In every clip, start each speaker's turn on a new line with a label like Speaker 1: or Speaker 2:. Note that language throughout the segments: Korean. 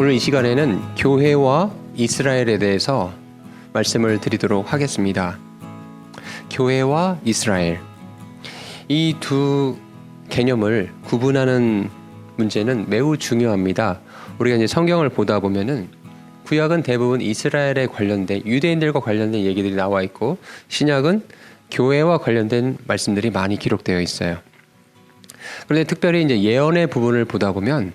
Speaker 1: 오늘 이 시간에는 교회와 이스라엘에 대해서 말씀을 드리도록 하겠습니다. 교회와 이스라엘, 이 두 개념을 구분하는 문제는 매우 중요합니다. 우리가 이제 성경을 보다 보면은 구약은 대부분 이스라엘에 관련된 유대인들과 관련된 얘기들이 나와 있고, 신약은 교회와 관련된 말씀들이 많이 기록되어 있어요. 그런데 특별히 이제 예언의 부분을 보다 보면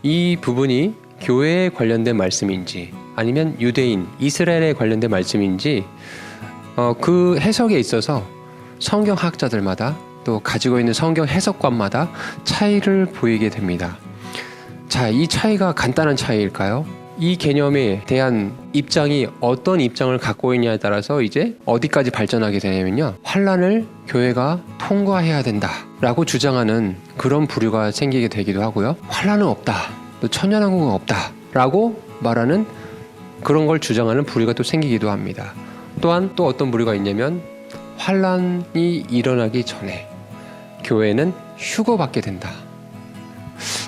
Speaker 1: 이 부분이 교회에 관련된 말씀인지 아니면 유대인, 이스라엘에 관련된 말씀인지 그 해석에 있어서 성경학자들마다 또 가지고 있는 성경 해석관마다 차이를 보이게 됩니다. 자, 이 차이가 간단한 차이일까요? 이 개념에 대한 입장이 어떤 입장을 갖고 있냐에 따라서 이제 어디까지 발전하게 되냐면요, 환난을 교회가 통과해야 된다라고 주장하는 그런 부류가 생기게 되기도 하고요, 환난은 없다, 또 천년왕국은 없다라고 말하는 그런 걸 주장하는 부류가 또 생기기도 합니다. 또한 또 어떤 부류가 있냐면 환난이 일어나기 전에 교회는 휴거받게 된다.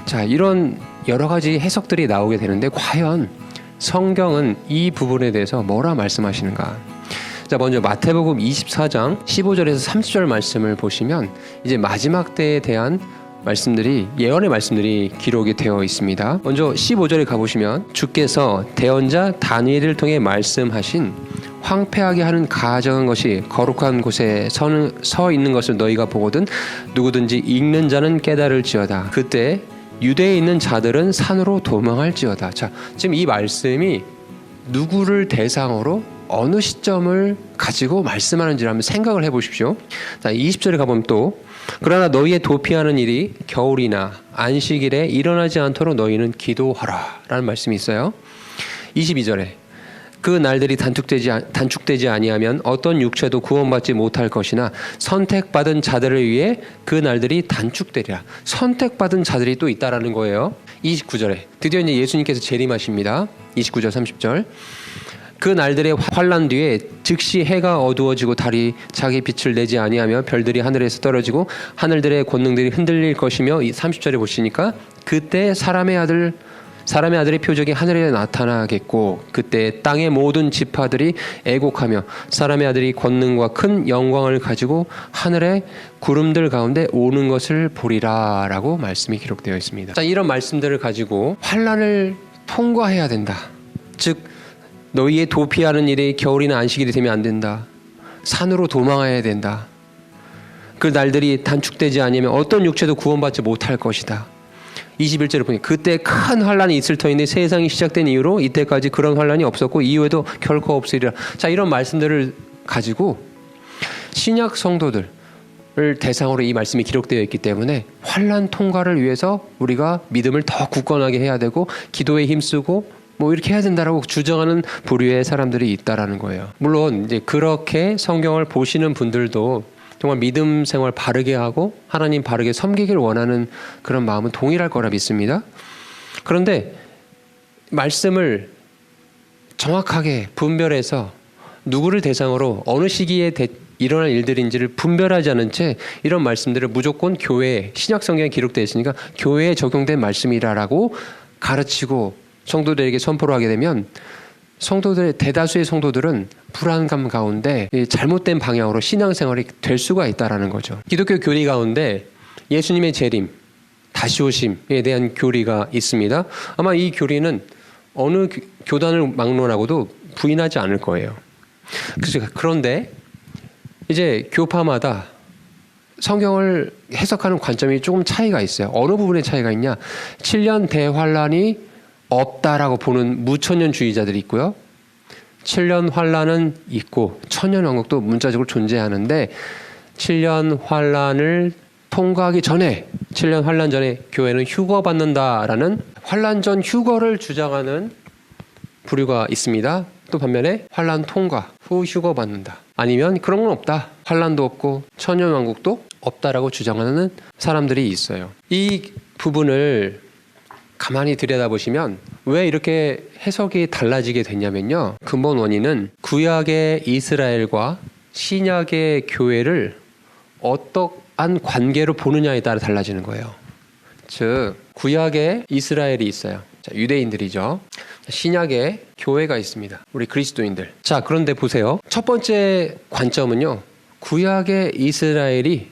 Speaker 1: 자, 이런 여러 가지 해석들이 나오게 되는데 과연 성경은 이 부분에 대해서 뭐라 말씀하시는가? 자, 먼저 마태복음 24장 15절에서 30절 말씀을 보시면 이제 마지막 때에 대한 말씀들이, 예언의 말씀들이 기록이 되어 있습니다. 먼저 15절에 가보시면 주께서 대언자 다니엘을 통해 말씀하신 황폐하게 하는 가증한 것이 거룩한 곳에 서 있는 것을 너희가 보거든 누구든지 읽는 자는 깨달을지어다. 그때 유대에 있는 자들은 산으로 도망할지어다. 자, 지금 이 말씀이 누구를 대상으로 어느 시점을 가지고 말씀하는지를 한번 생각을 해보십시오. 자, 20절에 가보면 또 그러나 너희의 도피하는 일이 겨울이나 안식일에 일어나지 않도록 너희는 기도하라 라는 말씀이 있어요. 22절에 그 날들이 단축되지 아니하면 어떤 육체도 구원받지 못할 것이나 선택받은 자들을 위해 그 날들이 단축되리라. 선택받은 자들이 또 있다라는 거예요. 29절에 드디어 이제 예수님께서 재림하십니다. 29절 30절 그 날들의 환난 뒤에 즉시 해가 어두워지고 달이 자기 빛을 내지 아니하며 별들이 하늘에서 떨어지고 하늘들의 권능들이 흔들릴 것이며 30절에 보시니까 그때 사람의 아들의 표적이 하늘에 나타나겠고 그때 땅의 모든 지파들이 애곡하며 사람의 아들이 권능과 큰 영광을 가지고 하늘의 구름들 가운데 오는 것을 보리라 라고 말씀이 기록되어 있습니다. 자, 이런 말씀들을 가지고 환난을 통과해야 된다. 즉 너희의 도피하는 일이 겨울이나 안식일이 되면 안 된다. 산으로 도망해야 된다. 그 날들이 단축되지 않으면 어떤 육체도 구원받지 못할 것이다. 21절을 보니 그때 큰 환란이 있을 터인데 세상이 시작된 이후로 이때까지 그런 환란이 없었고 이후에도 결코 없으리라. 자, 이런 말씀들을 가지고 신약 성도들을 대상으로 이 말씀이 기록되어 있기 때문에 환란 통과를 위해서 우리가 믿음을 더 굳건하게 해야 되고 기도에 힘쓰고 뭐 이렇게 해야 된다라고 주장하는 부류의 사람들이 있다라는 거예요. 물론 이제 그렇게 성경을 보시는 분들도 정말 믿음 생활 바르게 하고 하나님 바르게 섬기길 원하는 그런 마음은 동일할 거라 믿습니다. 그런데 말씀을 정확하게 분별해서 누구를 대상으로 어느 시기에 일어날 일들인지를 분별하지 않은 채 이런 말씀들을 무조건 교회에, 신약 성경에 기록되어 있으니까 교회에 적용된 말씀이라고 가르치고 성도들에게 선포를 하게 되면 대다수의 성도들은 불안감 가운데 잘못된 방향으로 신앙생활이 될 수가 있다는 거죠. 기독교 교리 가운데 예수님의 재림, 다시 오심에 대한 교리가 있습니다. 아마 이 교리는 어느 교단을 막론하고도 부인하지 않을 거예요. 그런데 이제 교파마다 성경을 해석하는 관점이 조금 차이가 있어요. 어느 부분에 차이가 있냐? 7년 대환란이 없다라고 보는 무천년주의자들이 있고요. 7년 환란은 있고 천년왕국도 문자적으로 존재하는데 7년 환란을 통과하기 전에 7년 환란 전에 교회는 휴거받는다라는 환란 전 휴거를 주장하는 부류가 있습니다. 또 반면에 환란 통과 후 휴거받는다. 아니면 그런 건 없다. 환란도 없고 천년왕국도 없다라고 주장하는 사람들이 있어요. 이 부분을 가만히 들여다보시면 왜 이렇게 해석이 달라지게 됐냐면요, 근본 원인은 구약의 이스라엘과 신약의 교회를 어떠한 관계로 보느냐에 따라 달라지는 거예요. 즉 구약에 이스라엘이 있어요. 자, 유대인들이죠. 신약에 교회가 있습니다. 우리 그리스도인들. 자, 그런데 보세요. 첫 번째 관점은요. 구약의 이스라엘이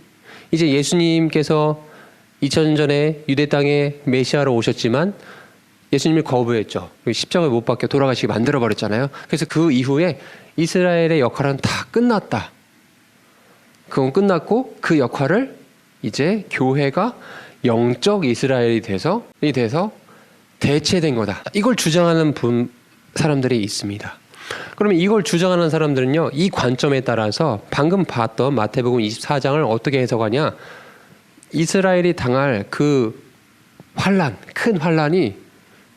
Speaker 1: 이제 예수님께서 2000년 전에 유대 땅에 메시아로 오셨지만 예수님을 거부했죠. 십자가에 못 박혀 돌아가시게 만들어버렸잖아요. 그래서 그 이후에 이스라엘의 역할은 다 끝났다. 그건 끝났고 그 역할을 이제 교회가 영적 이스라엘이 돼서 대체된 거다. 이걸 주장하는 사람들이 있습니다. 그러면 이걸 주장하는 사람들은요, 이 관점에 따라서 방금 봤던 마태복음 24장을 어떻게 해석하냐? 이스라엘이 당할 그 큰 환란이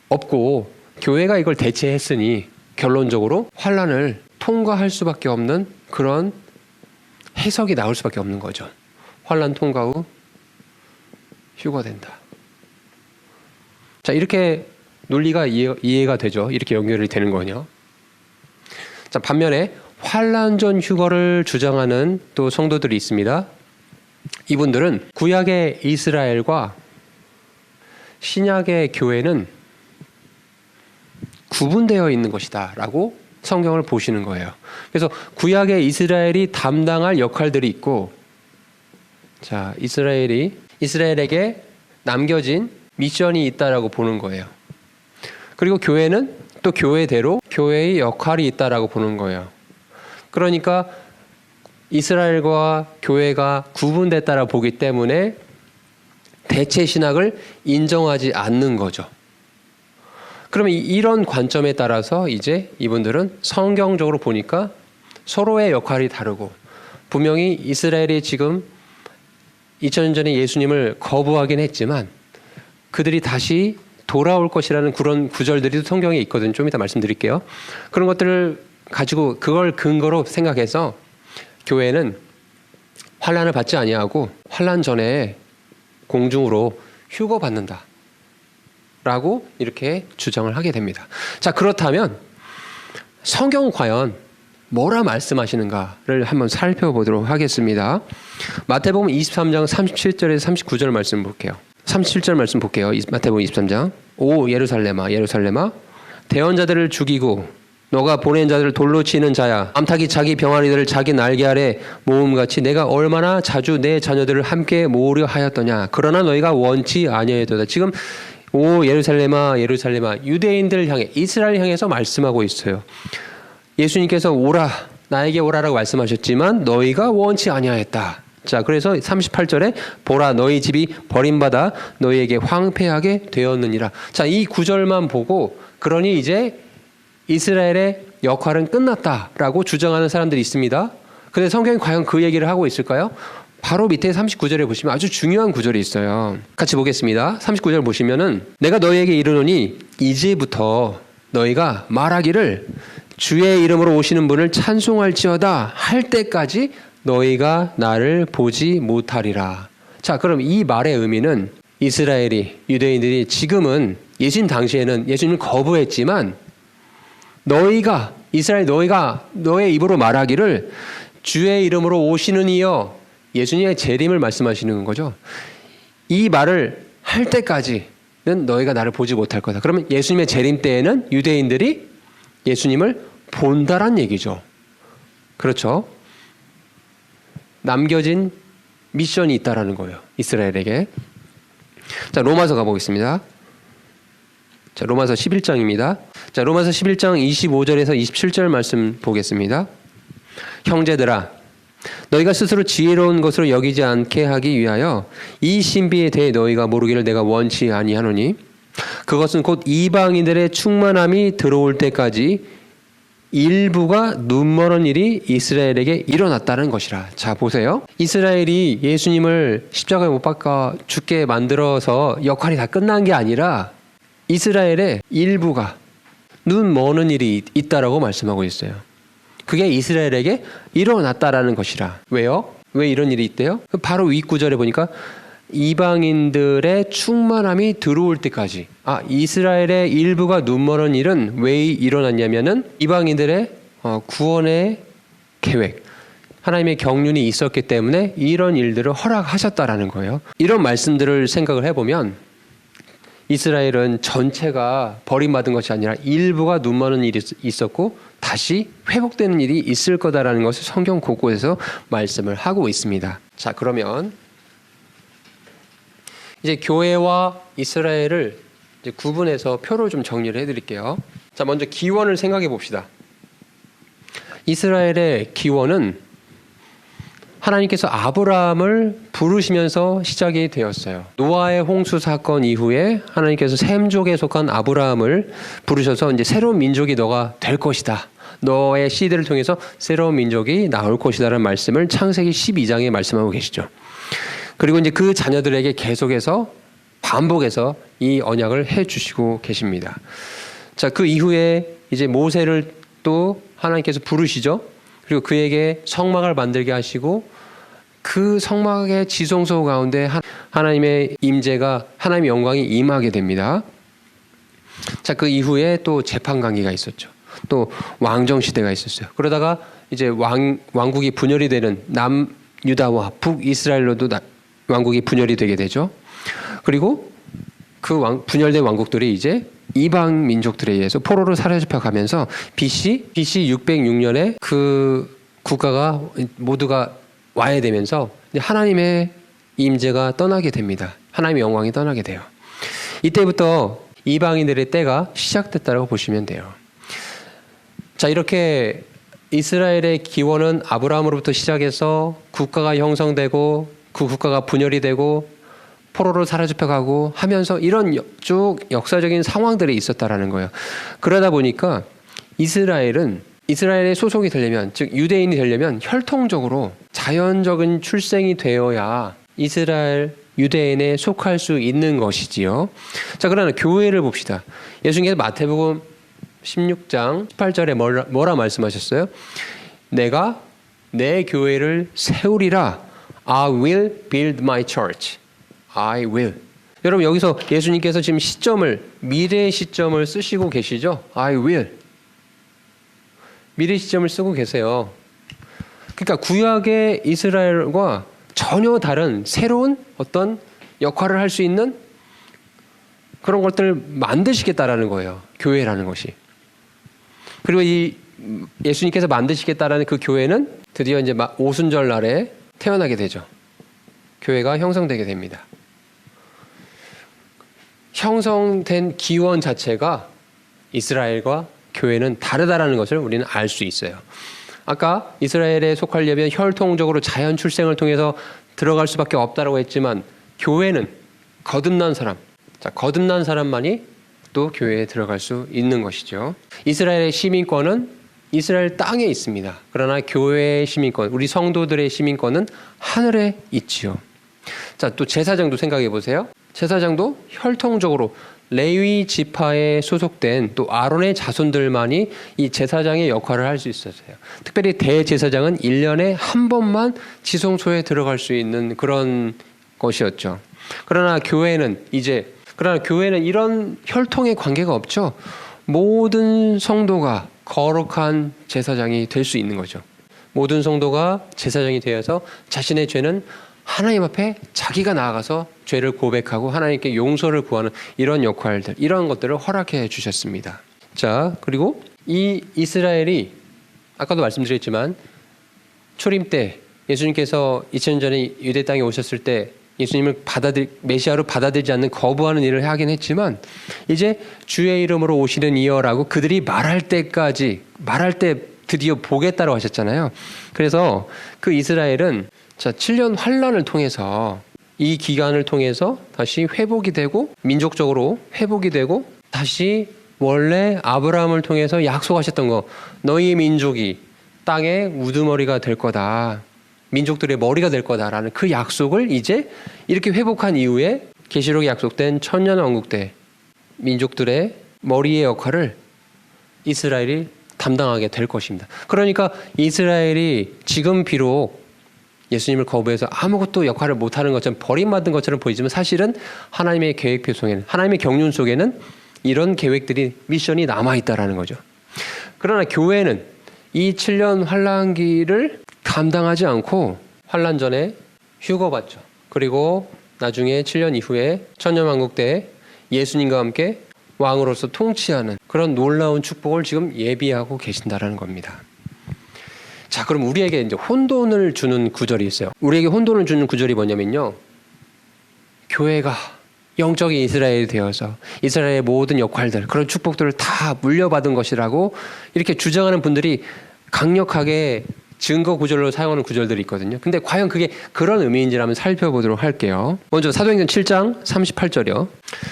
Speaker 1: 없고 교회가 이걸 대체했으니 결론적으로 환란을 통과할 수밖에 없는 그런 해석이 나올 수밖에 없는 거죠. 환란 통과 후 휴거된다. 자, 이렇게 논리가 이해가 되죠. 이렇게 연결이 되는 거냐. 자, 반면에 환란 전 휴거를 주장하는 또 성도들이 있습니다. 이분들은 구약의 이스라엘과 신약의 교회는 구분되어 있는 것이다 라고 성경을 보시는 거예요. 그래서 구약의 이스라엘이 담당할 역할들이 있고, 자, 이스라엘에게 남겨진 미션이 있다라고 보는 거예요. 그리고 교회는 또 교회대로 교회의 역할이 있다라고 보는 거예요. 그러니까 이스라엘과 교회가 구분됐다라고 보기 때문에 대체 신학을 인정하지 않는 거죠. 그러면 이런 관점에 따라서 이제 이분들은 성경적으로 보니까 서로의 역할이 다르고, 분명히 이스라엘이 지금 2000년 전에 예수님을 거부하긴 했지만 그들이 다시 돌아올 것이라는 그런 구절들이 성경에 있거든요. 좀 이따 말씀드릴게요. 그런 것들을 가지고 그걸 근거로 생각해서 교회는 환난을 받지 아니하고 환난 전에 공중으로 휴거받는다 라고 이렇게 주장을 하게 됩니다. 자, 그렇다면 성경은 과연 뭐라 말씀하시는가를 한번 살펴보도록 하겠습니다. 마태복음 23장 37절에서 39절 말씀 볼게요. 37절 말씀 볼게요. 마태복음 23장. 오 예루살렘아 예루살렘아 대언자들을 죽이고 너가 보낸 자들을 돌로 치는 자야, 암탉이 자기 병아리들을 자기 날개 아래 모음같이 내가 얼마나 자주 내 자녀들을 함께 모으려 하였더냐. 그러나 너희가 원치 아니하였도다. 지금 오 예루살렘아 예루살렘아 유대인들을 향해, 이스라엘 향해서 말씀하고 있어요. 예수님께서 오라 나에게 오라라고 말씀하셨지만 너희가 원치 아니하였다. 자, 그래서 38절에 보라 너희 집이 버림받아 너희에게 황폐하게 되었느니라. 자, 이 구절만 보고 그러니 이제 이스라엘의 역할은 끝났다라고 주장하는 사람들이 있습니다. 근데 성경이 과연 그 얘기를 하고 있을까요? 바로 밑에 39절에 보시면 아주 중요한 구절이 있어요. 같이 보겠습니다. 39절 보시면은 내가 너희에게 이르노니 이제부터 너희가 말하기를 주의 이름으로 오시는 분을 찬송할지어다 할 때까지 너희가 나를 보지 못하리라. 자, 그럼 이 말의 의미는 이스라엘이, 유대인들이 지금은 예수님 당시에는 예수님을 거부했지만 너희가, 이스라엘 너희가 너의 입으로 말하기를 주의 이름으로 오시는 이여, 예수님의 재림을 말씀하시는 거죠. 이 말을 할 때까지는 너희가 나를 보지 못할 거다. 그러면 예수님의 재림 때에는 유대인들이 예수님을 본다란 얘기죠. 그렇죠? 남겨진 미션이 있다라는 거예요. 이스라엘에게. 자, 로마서 가보겠습니다. 자, 로마서 11장입니다. 자, 로마서 11장 25절에서 27절 말씀 보겠습니다. 형제들아, 너희가 스스로 지혜로운 것으로 여기지 않게 하기 위하여 이 신비에 대해 너희가 모르기를 내가 원치 아니하노니 그것은 곧 이방인들의 충만함이 들어올 때까지 일부가 눈먼 일이 이스라엘에게 일어났다는 것이라. 자, 보세요. 이스라엘이 예수님을 십자가에 못 박아 죽게 만들어서 역할이 다 끝난 게 아니라 이스라엘의 일부가 눈먼 일이 있다라고 말씀하고 있어요. 그게 이스라엘에게 일어났다라는 것이라. 왜요? 왜 이런 일이 있대요? 바로 윗구절에 보니까 이방인들의 충만함이 들어올 때까지. 이스라엘의 일부가 눈먼 일은 왜 일어났냐면은 이방인들의 구원의 계획, 하나님의 경륜이 있었기 때문에 이런 일들을 허락하셨다라는 거예요. 이런 말씀들을 생각을 해보면 이스라엘은 전체가 버림받은 것이 아니라 일부가 눈먼 일이 있었고 다시 회복되는 일이 있을 거다라는 것을 성경 곳곳에서 말씀을 하고 있습니다. 자, 그러면 이제 교회와 이스라엘을 이제 구분해서 표로 좀 정리를 해드릴게요. 자, 먼저 기원을 생각해 봅시다. 이스라엘의 기원은 하나님께서 아브라함을 부르시면서 시작이 되었어요. 노아의 홍수 사건 이후에 하나님께서 셈족에 속한 아브라함을 부르셔서 이제 새로운 민족이 너가 될 것이다. 너의 씨들을 통해서 새로운 민족이 나올 것이다라는 말씀을 창세기 12장에 말씀하고 계시죠. 그리고 이제 그 자녀들에게 계속해서 반복해서 이 언약을 해 주시고 계십니다. 자, 그 이후에 이제 모세를 또 하나님께서 부르시죠. 그리고 그에게 성막을 만들게 하시고 그 성막의 지성소 가운데 하나님의 임재가, 하나님의 영광이 임하게 됩니다. 자, 그 이후에 또 재판 관계가 있었죠. 또 왕정 시대가 있었어요. 그러다가 이제 왕국이 분열이 되는 남유다와 북이스라엘로도 왕국이 분열이 되게 되죠. 그리고 그 분열된 왕국들이 이제 이방 민족들에 의해서 포로로 사로잡혀 가면서 BC 606년에 그 국가가 모두가 와야 되면서 하나님의 임재가 떠나게 됩니다. 하나님의 영광이 떠나게 돼요. 이때부터 이방인들의 때가 시작됐다고 보시면 돼요. 자, 이렇게 이스라엘의 기원은 아브라함으로부터 시작해서 국가가 형성되고 그 국가가 분열이 되고 포로로 사로잡혀가고 하면서 이런 쭉 역사적인 상황들이 있었다라는 거예요. 그러다 보니까 이스라엘에 소속이 되려면, 즉 유대인이 되려면 혈통적으로 자연적인 출생이 되어야 이스라엘 유대인에 속할 수 있는 것이지요. 자, 그러나 교회를 봅시다. 예수님께서 마태복음 16장 18절에 뭐라 말씀하셨어요? 내가 내 교회를 세우리라. I will build my church. I will. 여러분, 여기서 예수님께서 지금 미래의 시점을 쓰시고 계시죠? I will. 미래 시점을 쓰고 계세요. 그러니까 구약의 이스라엘과 전혀 다른 새로운 어떤 역할을 할 수 있는 그런 것들을 만드시겠다라는 거예요. 교회라는 것이. 그리고 이 예수님께서 만드시겠다라는 그 교회는 드디어 이제 오순절 날에 태어나게 되죠. 교회가 형성되게 됩니다. 형성된 기원 자체가 이스라엘과 교회는 다르다라는 것을 우리는 알 수 있어요. 아까 이스라엘에 속하려면 혈통적으로 자연 출생을 통해서 들어갈 수밖에 없다라고 했지만 교회는 거듭난 사람만이 또 교회에 들어갈 수 있는 것이죠. 이스라엘의 시민권은 이스라엘 땅에 있습니다. 그러나 교회의 시민권, 우리 성도들의 시민권은 하늘에 있지요. 자, 또 제사장도 생각해 보세요. 제사장도 혈통적으로 레위 지파에 소속된 또 아론의 자손들만이 이 제사장의 역할을 할 수 있었어요. 특별히 대제사장은 1년에 한 번만 지성소에 들어갈 수 있는 그런 것이었죠. 그러나 교회는 이런 혈통의 관계가 없죠. 모든 성도가 거룩한 제사장이 될 수 있는 거죠. 모든 성도가 제사장이 되어서 자신의 죄는 하나님 앞에 자기가 나아가서 죄를 고백하고 하나님께 용서를 구하는 이런 역할들, 이런 것들을 허락해 주셨습니다. 자, 그리고 이 이스라엘이 아까도 말씀드렸지만 초림 때 예수님께서 2000년 전에 유대 땅에 오셨을 때 예수님을 메시아로 받아들이지 않는 거부하는 일을 하긴 했지만 이제 주의 이름으로 오시는 이여라고 그들이 말할 때 드디어 보겠다라고 하셨잖아요. 그래서 그 이스라엘은 7년 환란을 통해서 이 기간을 통해서 다시 회복이 되고 민족적으로 회복이 되고 다시 원래 아브라함을 통해서 약속하셨던 거, 너희 민족이 땅의 우두머리가 될 거다. 민족들의 머리가 될 거다라는 그 약속을 이제 이렇게 회복한 이후에 계시록에 약속된 천년왕국 때 민족들의 머리의 역할을 이스라엘이 담당하게 될 것입니다. 그러니까 이스라엘이 지금 비록 예수님을 거부해서 아무것도 역할을 못하는 것처럼 버림받은 것처럼 보이지만 사실은 하나님의 계획표 속에는, 하나님의 경륜 속에는 이런 계획들이, 미션이 남아있다라는 거죠. 그러나 교회는 이 7년 환란기를 감당하지 않고 환란 전에 휴거받죠. 그리고 나중에 7년 이후에 천년왕국 때 예수님과 함께 왕으로서 통치하는 그런 놀라운 축복을 지금 예비하고 계신다라는 겁니다. 자, 그럼 우리에게 이제 혼돈을 주는 구절이 있어요. 우리에게 혼돈을 주는 구절이 뭐냐면요. 교회가 영적인 이스라엘이 되어서 이스라엘의 모든 역할들, 그런 축복들을 다 물려받은 것이라고 이렇게 주장하는 분들이 강력하게 증거 구절로 사용하는 구절들이 있거든요. 근데 과연 그게 그런 의미인지 한번 살펴보도록 할게요. 먼저 사도행전 7장 38절이요.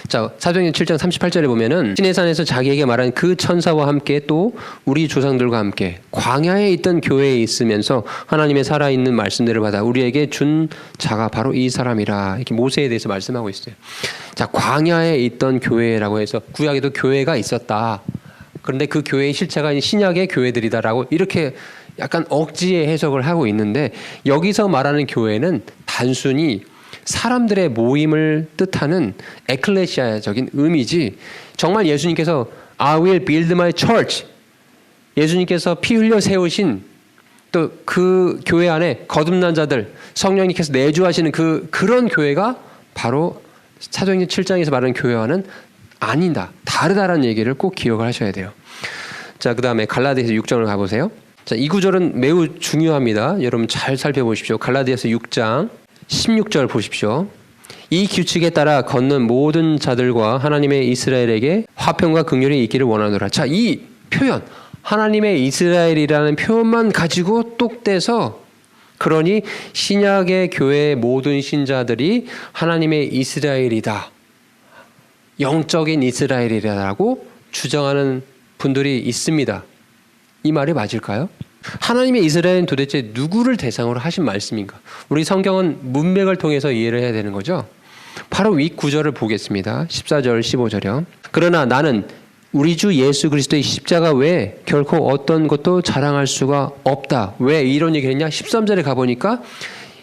Speaker 1: 자, 사도행전 7장 38절에 보면은 시내산에서 자기에게 말한 그 천사와 함께 또 우리 조상들과 함께 광야에 있던 교회에 있으면서 하나님의 살아있는 말씀들을 받아 우리에게 준 자가 바로 이 사람이라. 이렇게 모세에 대해서 말씀하고 있어요. 자, 광야에 있던 교회라고 해서 구약에도 교회가 있었다. 그런데 그 교회의 실체가 신약의 교회들이다라고 이렇게 약간 억지의 해석을 하고 있는데, 여기서 말하는 교회는 단순히 사람들의 모임을 뜻하는 에클레시아적인 의미지, 정말 예수님께서 I will build my church, 예수님께서 피 흘려 세우신 또 그 교회 안에 거듭난 자들, 성령님께서 내주하시는 그런 교회가 바로 사도행전 7장에서 말하는 교회와는 아니다, 다르다라는 얘기를 꼭 기억을 하셔야 돼요. 자, 그 다음에 갈라디아서 6장을 가보세요. 자, 이 구절은 매우 중요합니다. 여러분 잘 살펴보십시오. 갈라디아서 6장 16절 보십시오. 이 규칙에 따라 걷는 모든 자들과 하나님의 이스라엘에게 화평과 긍휼이 있기를 원하노라. 자, 이 표현, 하나님의 이스라엘이라는 표현만 가지고 똑 떼서, 그러니 신약의 교회의 모든 신자들이 하나님의 이스라엘이다, 영적인 이스라엘이라고 주장하는 분들이 있습니다. 이 말이 맞을까요? 하나님의 이스라엘은 도대체 누구를 대상으로 하신 말씀인가? 우리 성경은 문맥을 통해서 이해를 해야 되는 거죠. 바로 위 구절을 보겠습니다. 14절 15절이요. 그러나 나는 우리 주 예수 그리스도의 십자가 외에 결코 어떤 것도 자랑할 수가 없다. 왜 이런 얘기를 했냐? 13절에 가보니까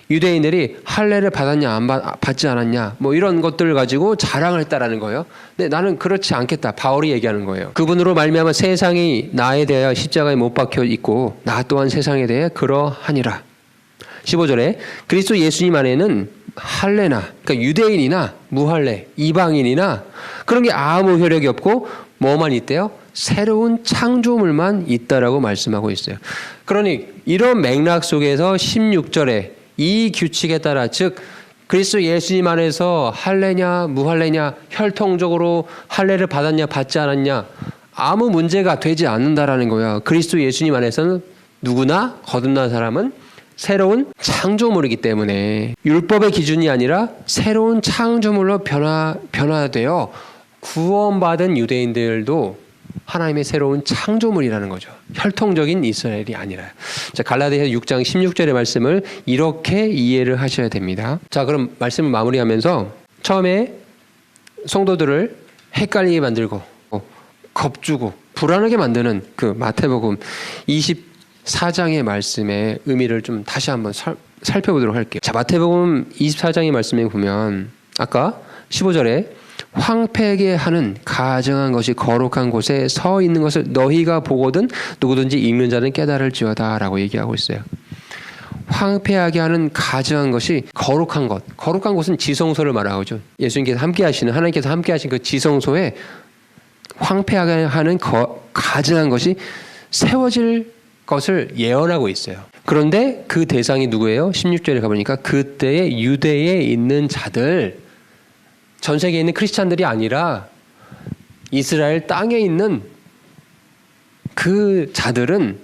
Speaker 1: 유대인들이 할례를 받았냐 안 받지 않았냐 뭐 이런 것들을 가지고 자랑을 했다라는 거예요. 근데 나는 그렇지 않겠다. 바울이 얘기하는 거예요. 그분으로 말미암아 세상이 나에 대하여 십자가에 못 박혀 있고 나 또한 세상에 대해 그러하니라. 15절에 그리스도 예수님 안에는 할례나, 그러니까 유대인이나 무할례, 이방인이나 그런 게 아무 효력이 없고 뭐만 있대요? 새로운 창조물만 있다라고 말씀하고 있어요. 그러니 이런 맥락 속에서 16절에 이 규칙에 따라, 즉 그리스도 예수님 안에서 할례냐 무할례냐, 혈통적으로 할례를 받았냐 받지 않았냐 아무 문제가 되지 않는다라는 거야. 그리스도 예수님 안에서는 누구나 거듭난 사람은 새로운 창조물이기 때문에 율법의 기준이 아니라 새로운 창조물로 변화되어 구원받은 유대인들도 하나님의 새로운 창조물이라는 거죠. 혈통적인 이스라엘이 아니라. 자, 갈라디아서 6장 16절의 말씀을 이렇게 이해를 하셔야 됩니다. 자, 그럼 말씀을 마무리하면서 처음에 성도들을 헷갈리게 만들고 겁주고 불안하게 만드는 그 마태복음 24장의 말씀의 의미를 좀 다시 한번 살펴보도록 할게요. 자, 마태복음 24장의 말씀에 보면 아까 15절에 황폐하게 하는 가증한 것이 거룩한 곳에 서 있는 것을 너희가 보거든 누구든지 읽는 자는 깨달을지어다 라고 얘기하고 있어요. 황폐하게 하는 가증한 것이 거룩한 것. 거룩한 곳은 지성소를 말하죠. 예수님께서 함께 하시는, 하나님께서 함께 하신 그 지성소에 황폐하게 하는 가증한 것이 세워질 것을 예언하고 있어요. 그런데 그 대상이 누구예요? 16절에 가보니까 그때의 유대에 있는 자들, 전 세계에 있는 크리스찬들이 아니라 이스라엘 땅에 있는 그 자들은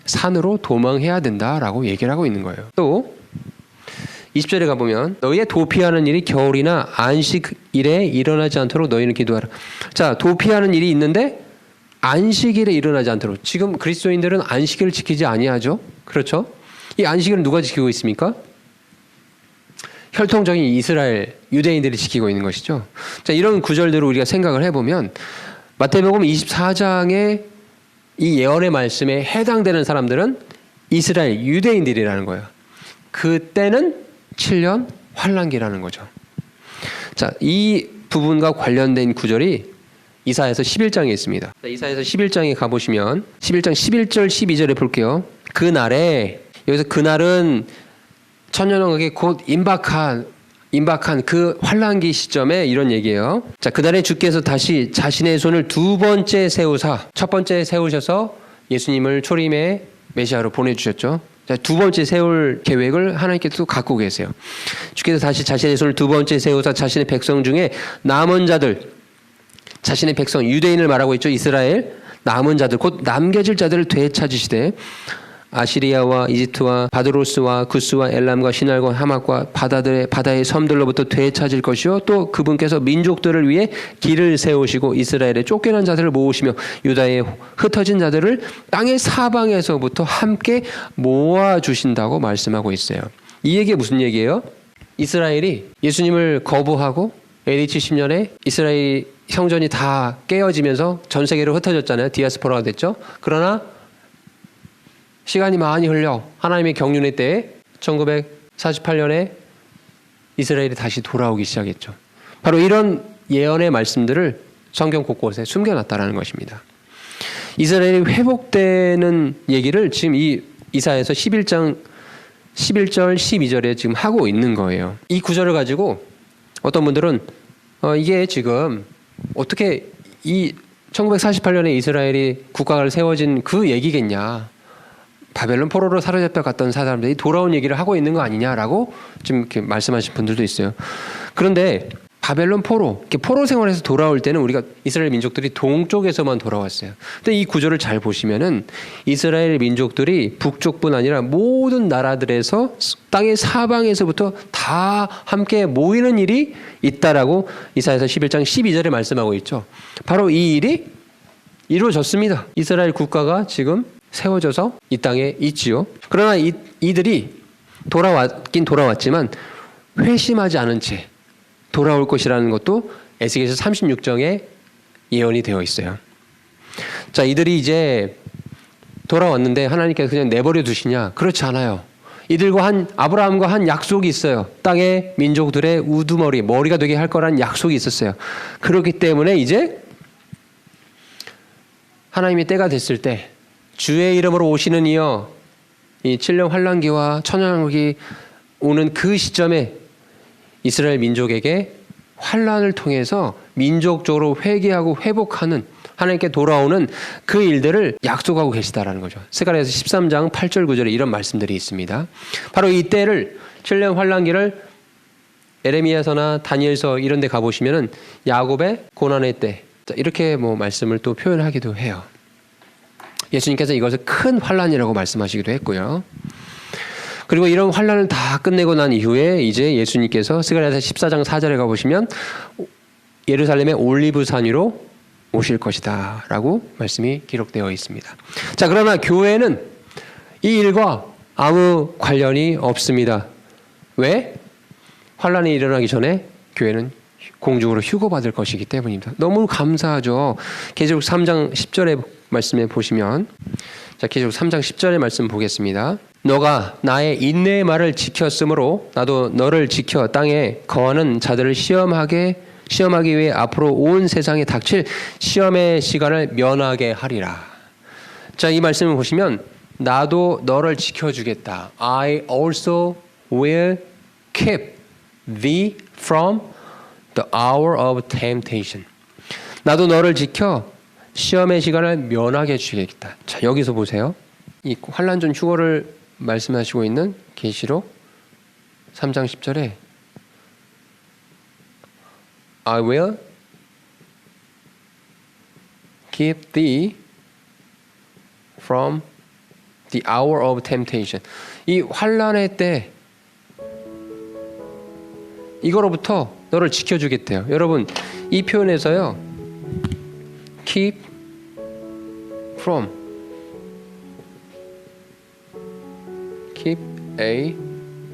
Speaker 1: 산으로 도망해야 된다라고 얘기를 하고 있는 거예요. 또 20절에 가보면 너희의 도피하는 일이 겨울이나 안식일에 일어나지 않도록 너희는 기도하라. 자, 도피하는 일이 있는데 안식일에 일어나지 않도록. 지금 그리스도인들은 안식일을 지키지 아니하죠. 그렇죠? 이 안식일은 누가 지키고 있습니까? 혈통적인 이스라엘 유대인들이 지키고 있는 것이죠. 자, 이런 구절들을 우리가 생각을 해보면 마태복음 24장의 이 예언의 말씀에 해당되는 사람들은 이스라엘 유대인들이라는 거예요. 그때는 7년 환란기라는 거죠. 자, 이 부분과 관련된 구절이 이사야서 11장에 있습니다. 자, 이사야서 11장에 가보시면 11장 11절 12절에 볼게요. 그날에, 여기서 그날은 천년왕국에 곧 임박한 임박한 그 환란기 시점에 이런 얘기예요. 자, 그날에 주께서 다시 자신의 손을 두 번째 세우사, 첫 번째 세우셔서 예수님을 초림의 메시아로 보내주셨죠. 자, 두 번째 세울 계획을 하나님께서 갖고 계세요. 주께서 다시 자신의 손을 두 번째 세우사 자신의 백성 중에 남은 자들, 자신의 백성 유대인을 말하고 있죠. 이스라엘 남은 자들, 곧 남겨질 자들을 되찾으시되 아시리아와 이집트와 바드로스와 구스와 엘람과 시날과 하맛과 바다의 섬들로부터 되찾을 것이요 또 그분께서 민족들을 위해 길을 세우시고 이스라엘의 쫓겨난 자들을 모으시며 유다의 흩어진 자들을 땅의 사방에서부터 함께 모아주신다고 말씀하고 있어요. 이 얘기가 무슨 얘기예요? 이스라엘이 예수님을 거부하고 AD 70년에 이스라엘 성전이 다 깨어지면서 전 세계로 흩어졌잖아요. 디아스포라가 됐죠. 그러나 시간이 많이 흘려 하나님의 경륜의 때에 1948년에 이스라엘이 다시 돌아오기 시작했죠. 바로 이런 예언의 말씀들을 성경 곳곳에 숨겨놨다라는 것입니다. 이스라엘이 회복되는 얘기를 지금 이 이사야서 11장 11절 12절에 지금 하고 있는 거예요. 이 구절을 가지고 어떤 분들은 이게 지금 어떻게 이 1948년에 이스라엘이 국가가 세워진 그 얘기겠냐. 바벨론 포로로 사로잡혀 갔던 사람들이 돌아온 얘기를 하고 있는 거 아니냐라고 지금 이렇게 말씀하신 분들도 있어요. 그런데 바벨론 포로 생활에서 돌아올 때는 우리가 이스라엘 민족들이 동쪽에서만 돌아왔어요. 근데 이 구조를 잘 보시면은 이스라엘 민족들이 북쪽뿐 아니라 모든 나라들에서 땅의 사방에서부터 다 함께 모이는 일이 있다라고 이사야서 11장 12절에 말씀하고 있죠. 바로 이 일이 이루어졌습니다. 이스라엘 국가가 지금 세워져서 이 땅에 있지요. 그러나 이들이 돌아왔긴 돌아왔지만 회심하지 않은 채 돌아올 것이라는 것도 에스겔서 36장에 예언이 되어 있어요. 자, 이들이 이제 돌아왔는데 하나님께서 그냥 내버려 두시냐? 그렇지 않아요. 이들과 아브라함과 한 약속이 있어요. 땅의 민족들의 우두머리, 머리가 되게 할 거라는 약속이 있었어요. 그렇기 때문에 이제 하나님의 때가 됐을 때 주의 이름으로 오시는 이여, 이 7년 환란기와 천년왕국이 오는 그 시점에 이스라엘 민족에게 환란을 통해서 민족적으로 회개하고 회복하는 하나님께 돌아오는 그 일들을 약속하고 계시다라는 거죠. 스가랴서 13장 8절 9절에 이런 말씀들이 있습니다. 바로 이 때를 7년 환란기를 에레미야서나 다니엘서 이런 데 가보시면은 야곱의 고난의 때 이렇게 뭐 말씀을 또 표현하기도 해요. 예수님께서 이것을 큰 환란이라고 말씀하시기도 했고요. 그리고 이런 환란을 다 끝내고 난 이후에 이제 예수님께서 스가랴서 14장 4절에 가보시면 예루살렘의 올리브산 위로 오실 것이다 라고 말씀이 기록되어 있습니다. 자, 그러나 교회는 이 일과 아무 관련이 없습니다. 왜? 환란이 일어나기 전에 교회는 공중으로 휴거받을 것이기 때문입니다. 너무 감사하죠. 계시록 3장 10절에 말씀에 보시면, 자, 계시록 3장 10절의 말씀 보겠습니다. 너가 나의 인내의 말을 지켰으므로 나도 너를 지켜 땅에 거하는 자들을 시험하기 위해 앞으로 온 세상에 닥칠 시험의 시간을 면하게 하리라. 자, 이 말씀을 보시면 나도 너를 지켜주겠다. I also will keep thee from the hour of temptation. 나도 너를 지켜 시험의 시간을 면하게 주겠다. 자, 여기서 보세요. 이 환란 전 휴거를 말씀하시고 있는 계시록 3장 10절에 I will keep thee from the hour of temptation. 이 환란의 때 이거로부터 너를 지켜주겠대요. 여러분, 이 표현에서요, keep from, keep A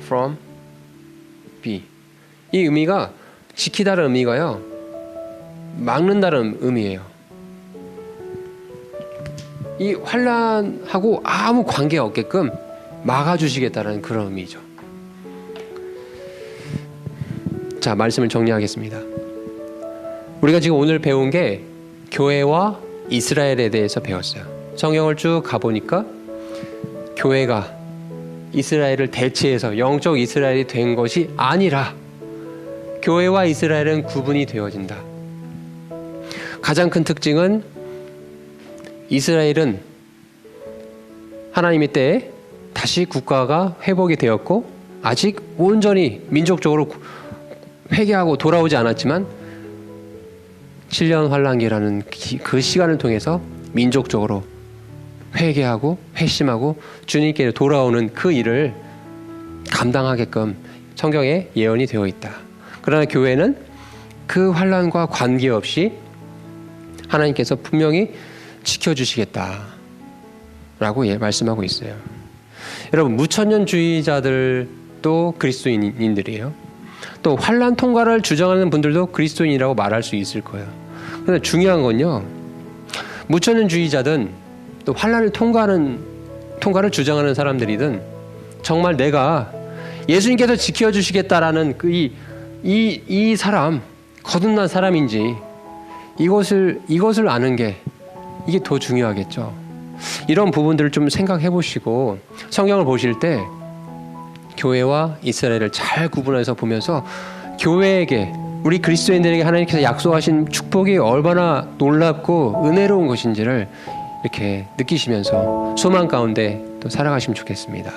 Speaker 1: from B. 이 의미가 지키다는 의미가요, 막는다는 의미예요. 이 환란하고 아무 관계 없게끔 막아주시겠다는 그런 의미죠. 자, 말씀을 정리하겠습니다. 우리가 지금 오늘 배운 게 교회와 이스라엘에 대해서 배웠어요. 성경을 쭉 가보니까 교회가 이스라엘을 대체해서 영적 이스라엘이 된 것이 아니라 교회와 이스라엘은 구분이 되어진다. 가장 큰 특징은 이스라엘은 하나님의 때에 다시 국가가 회복이 되었고 아직 온전히 민족적으로 회개하고 돌아오지 않았지만 7년 환란기라는 그 시간을 통해서 민족적으로 회개하고 회심하고 주님께 돌아오는 그 일을 감당하게끔 성경에 예언이 되어 있다. 그러나 교회는 그 환란과 관계없이 하나님께서 분명히 지켜주시겠다라고 말씀하고 있어요. 여러분, 무천년주의자들도 그리스도인들이에요. 또 환란 통과를 주장하는 분들도 그리스도인이라고 말할 수 있을 거예요. 그런데 중요한 건요, 무천년주의자든 또 환란을 통과를 주장하는 사람들이든 정말 내가 예수님께서 지켜주시겠다라는 이 사람, 거듭난 사람인지 이것을 아는 게 이게 더 중요하겠죠. 이런 부분들을 좀 생각해 보시고 성경을 보실 때 교회와 이스라엘을 잘 구분해서 보면서 교회에게, 우리 그리스도인들에게 하나님께서 약속하신 축복이 얼마나 놀랍고 은혜로운 것인지를 이렇게 느끼시면서 소망 가운데 또 살아가시면 좋겠습니다.